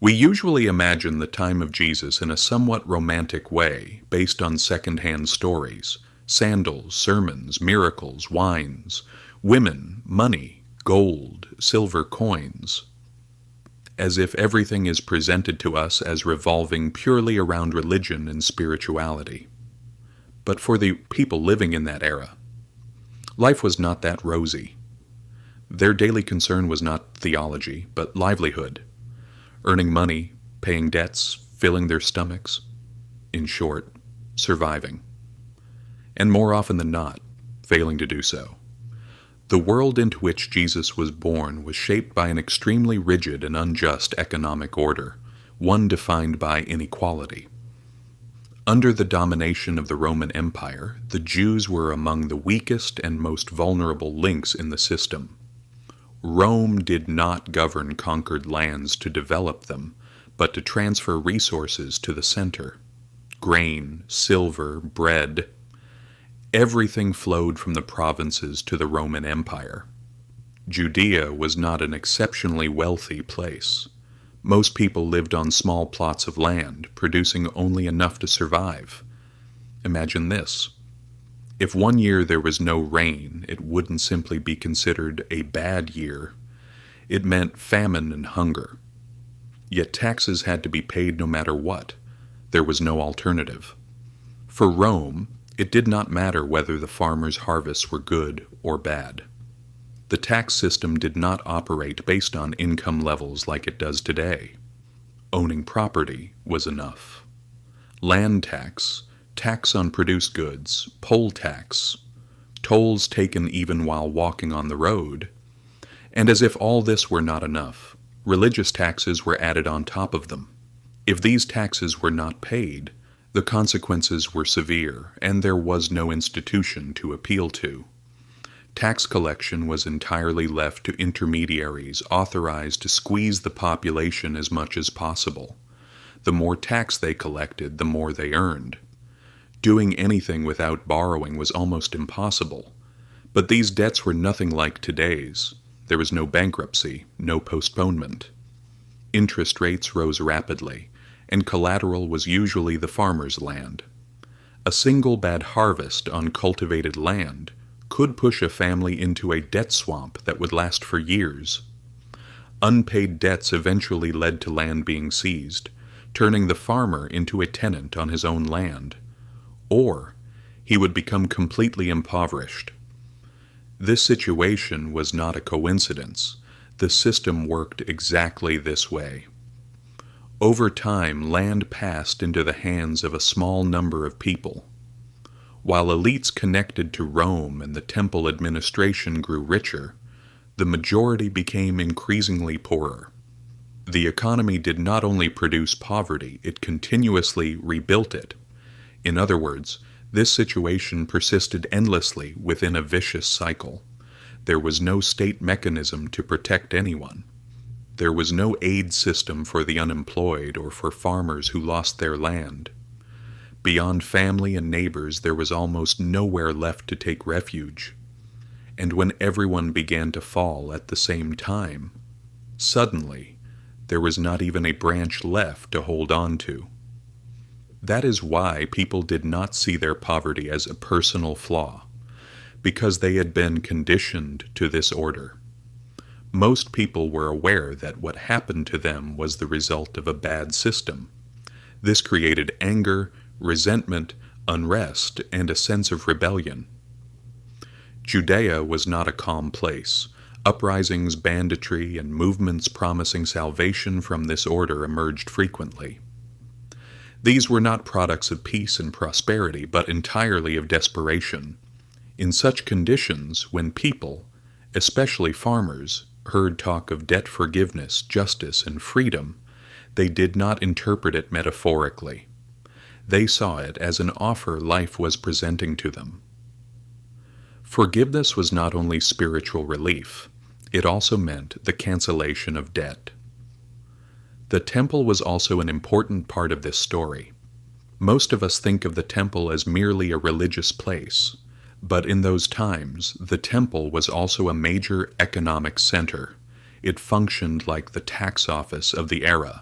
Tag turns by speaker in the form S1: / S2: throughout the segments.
S1: We usually imagine the time of Jesus in a somewhat romantic way, based on second-hand stories: sandals, sermons, miracles, wines, women, money, gold, silver coins, as if everything is presented to us as revolving purely around religion and spirituality. But for the people living in that era, life was not that rosy. Their daily concern was not theology, but livelihood, earning money, paying debts, filling their stomachs. In short, surviving. And more often than not, failing to do so. The world into which Jesus was born was shaped by an extremely rigid and unjust economic order, one defined by inequality. Under the domination of the Roman Empire, the Jews were among the weakest and most vulnerable links in the system. Rome did not govern conquered lands to develop them, but to transfer resources to the center. Grain, silver, bread, everything flowed from the provinces to the Roman Empire. Judea was not an exceptionally wealthy place. Most people lived on small plots of land, producing only enough to survive. Imagine this. If one year there was no rain, it wouldn't simply be considered a bad year. It meant famine and hunger. Yet taxes had to be paid no matter what. There was no alternative. For Rome, it did not matter whether the farmers' harvests were good or bad. The tax system did not operate based on income levels like it does today. Owning property was enough. Land tax, tax on produced goods, poll tax, tolls taken even while walking on the road, and as if all this were not enough, religious taxes were added on top of them. If these taxes were not paid, the consequences were severe, and there was no institution to appeal to. Tax collection was entirely left to intermediaries authorized to squeeze the population as much as possible. The more tax they collected, the more they earned. Doing anything without borrowing was almost impossible. But these debts were nothing like today's. There was no bankruptcy, no postponement. Interest rates rose rapidly, and collateral was usually the farmer's land. A single bad harvest on cultivated land could push a family into a debt swamp that would last for years. Unpaid debts eventually led to land being seized, turning the farmer into a tenant on his own land. Or he would become completely impoverished. This situation was not a coincidence. The system worked exactly this way. Over time, land passed into the hands of a small number of people. While elites connected to Rome and the temple administration grew richer, the majority became increasingly poorer. The economy did not only produce poverty, it continuously rebuilt it. In other words, this situation persisted endlessly within a vicious cycle. There was no state mechanism to protect anyone. There was no aid system for the unemployed or for farmers who lost their land. Beyond family and neighbors, there was almost nowhere left to take refuge. And when everyone began to fall at the same time, suddenly, there was not even a branch left to hold on to. That is why people did not see their poverty as a personal flaw, because they had been conditioned to this order. Most people were aware that what happened to them was the result of a bad system. This created anger, resentment, unrest, and a sense of rebellion. Judea was not a calm place. Uprisings, banditry, and movements promising salvation from this order emerged frequently. These were not products of peace and prosperity, but entirely of desperation. In such conditions, when people, especially farmers, heard talk of debt forgiveness, justice, and freedom, they did not interpret it metaphorically. They saw it as an offer life was presenting to them. Forgiveness was not only spiritual relief, it also meant the cancellation of debt. The temple was also an important part of this story. Most of us think of the temple as merely a religious place, but in those times, the temple was also a major economic center. It functioned like the tax office of the era.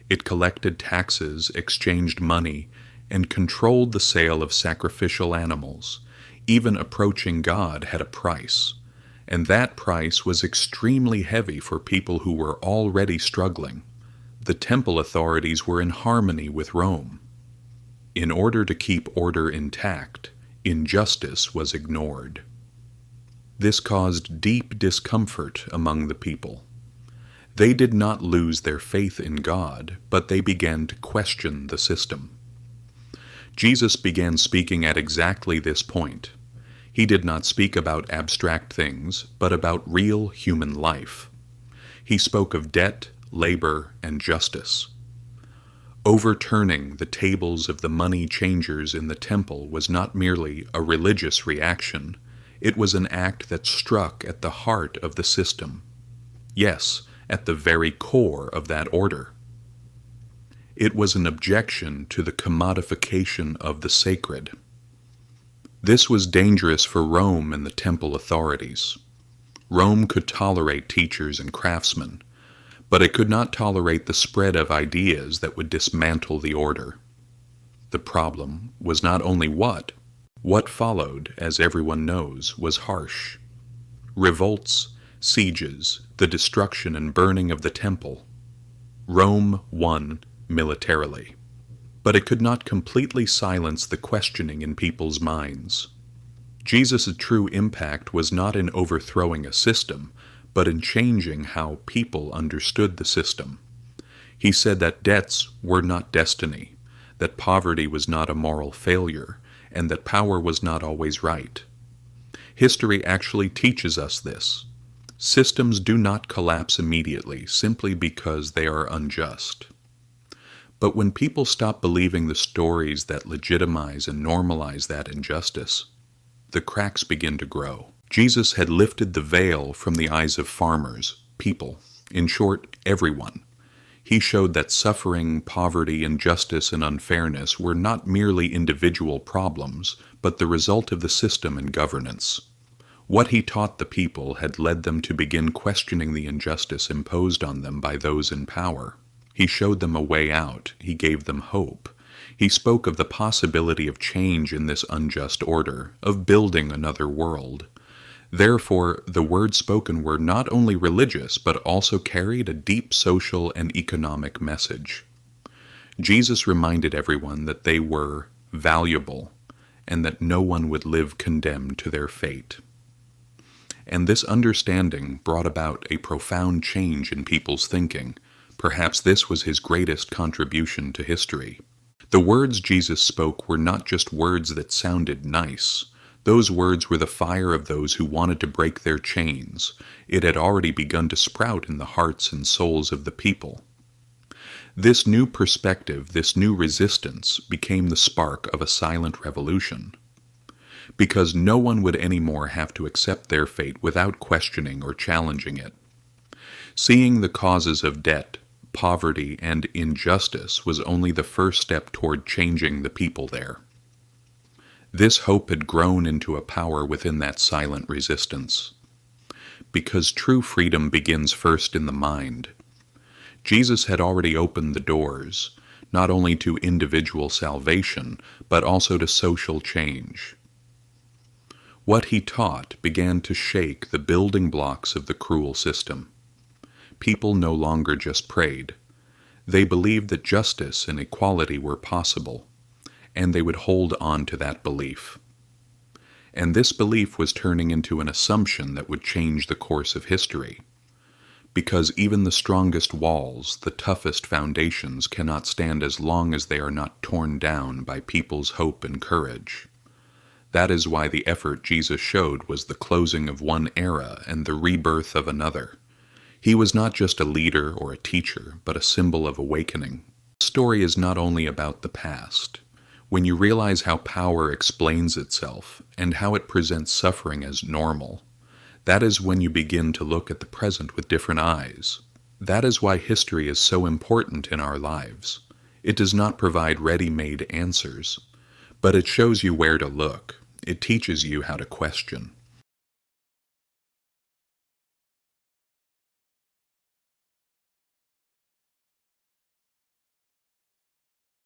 S1: It collected taxes, exchanged money, and controlled the sale of sacrificial animals. Even approaching God had a price, and that price was extremely heavy for people who were already struggling. The temple authorities were in harmony with Rome. In order to keep order intact, injustice was ignored. This caused deep discomfort among the people. They did not lose their faith in God, but they began to question the system. Jesus began speaking at exactly this point. He did not speak about abstract things, but about real human life. He spoke of debt, labor, and justice. Overturning the tables of the money changers in the temple was not merely a religious reaction, it was an act that struck at the heart of the system. Yes, at the very core of that order. It was an objection to the commodification of the sacred. This was dangerous for Rome and the temple authorities. Rome could tolerate teachers and craftsmen, but it could not tolerate the spread of ideas that would dismantle the order. The problem was not only what followed, as everyone knows, was harsh. Revolts, sieges, the destruction and burning of the temple. Rome won militarily. But it could not completely silence the questioning in people's minds. Jesus' true impact was not in overthrowing a system, but in changing how people understood the system. He said that debts were not destiny, that poverty was not a moral failure, and that power was not always right. History actually teaches us this. Systems do not collapse immediately simply because they are unjust. But when people stop believing the stories that legitimize and normalize that injustice, the cracks begin to grow. Jesus had lifted the veil from the eyes of farmers, people, in short, everyone. He showed that suffering, poverty, injustice, and unfairness were not merely individual problems, but the result of the system and governance. What he taught the people had led them to begin questioning the injustice imposed on them by those in power. He showed them a way out. He gave them hope. He spoke of the possibility of change in this unjust order, of building another world. Therefore, the words spoken were not only religious, but also carried a deep social and economic message. Jesus reminded everyone that they were valuable, and that no one would live condemned to their fate. And this understanding brought about a profound change in people's thinking. Perhaps this was his greatest contribution to history. The words Jesus spoke were not just words that sounded nice. Those words were the fire of those who wanted to break their chains. It had already begun to sprout in the hearts and souls of the people. This new perspective, this new resistance, became the spark of a silent revolution. Because no one would anymore have to accept their fate without questioning or challenging it. Seeing the causes of debt, poverty, and injustice was only the first step toward changing the people there. This hope had grown into a power within that silent resistance. Because true freedom begins first in the mind. Jesus had already opened the doors, not only to individual salvation, but also to social change. What he taught began to shake the building blocks of the cruel system. People no longer just prayed. They believed that justice and equality were possible, and they would hold on to that belief. And this belief was turning into an assumption that would change the course of history. Because even the strongest walls, the toughest foundations, cannot stand as long as they are not torn down by people's hope and courage. That is why the effort Jesus showed was the closing of one era and the rebirth of another. He was not just a leader or a teacher, but a symbol of awakening. The story is not only about the past. When you realize how power explains itself and how it presents suffering as normal, that is when you begin to look at the present with different eyes. That is why history is so important in our lives. It does not provide ready-made answers, but it shows you where to look. It teaches you how to question.